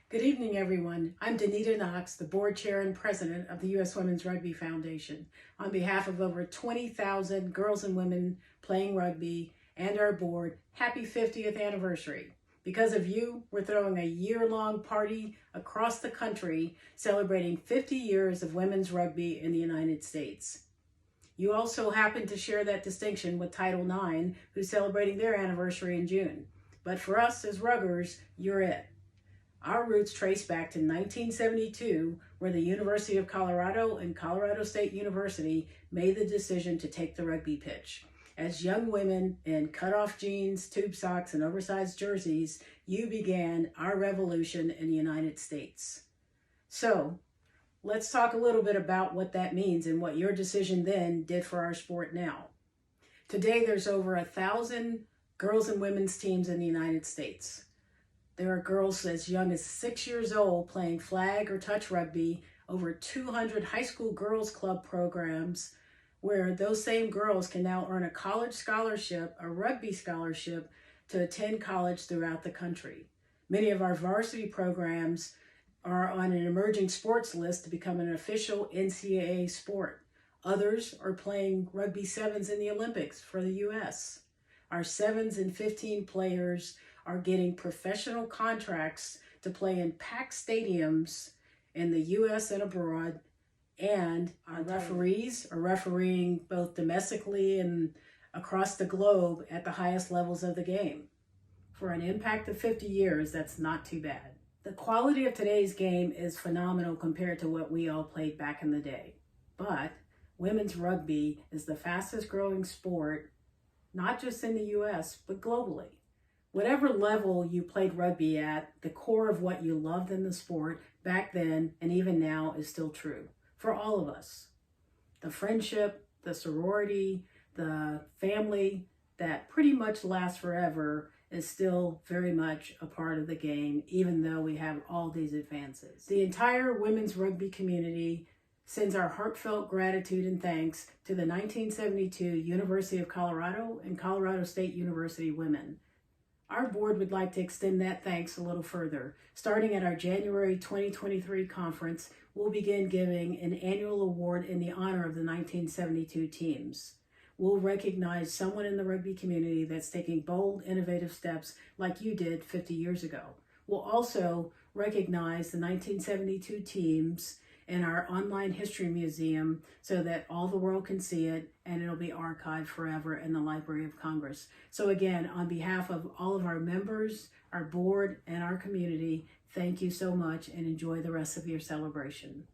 Good evening, everyone. I'm Danita Knox, the board chair and president of the U.S. Women's Rugby Foundation. On behalf of over 20,000 girls and women playing rugby and our board, happy 50th anniversary. Because of you, we're throwing a year-long party across the country celebrating 50 years of women's rugby in the United States. You also happen to share that distinction with Title IX, who's celebrating their anniversary in June. But for us as Ruggers, you're it. Our roots trace back to 1972, where the University of Colorado and Colorado State University made the decision to take the rugby pitch. As young women in cutoff jeans, tube socks, and oversized jerseys, you began our revolution in the United States. So, let's talk a little bit about what that means and what your decision then did for our sport now. Today, there's over 1,000 girls and women's teams in the United States. There are girls as young as 6 years old playing flag or touch rugby, over 200 high school girls club programs where those same girls can now earn a college scholarship, a rugby scholarship, to attend college throughout the country. Many of our varsity programs are on an emerging sports list to become an official NCAA sport. Others are playing rugby sevens in the Olympics for the U.S. Our 7s and 15 players are getting professional contracts to play in packed stadiums in the U.S. and abroad, and our referees are refereeing both domestically and across the globe at the highest levels of the game. For an impact of 50 years, that's not too bad. The quality of today's game is phenomenal compared to what we all played back in the day. But women's rugby is the fastest growing sport, not just in the U.S., but globally. Whatever level you played rugby at, the core of what you loved in the sport back then and even now is still true for all of us. The friendship, the sorority, the family that pretty much lasts forever is still very much a part of the game, even though we have all these advances. The entire women's rugby community sends our heartfelt gratitude and thanks to the 1972 University of Colorado and Colorado State University women. Our board would like to extend that thanks a little further. Starting at our January 2023 conference, we'll begin giving an annual award in the honor of the 1972 teams. We'll recognize someone in the rugby community that's taking bold, innovative steps like you did 50 years ago. We'll also recognize the 1972 teams in our online history museum so that all the world can see it, and it'll be archived forever in the Library of Congress. So again, on behalf of all of our members, our board, and our community, thank you so much and enjoy the rest of your celebration.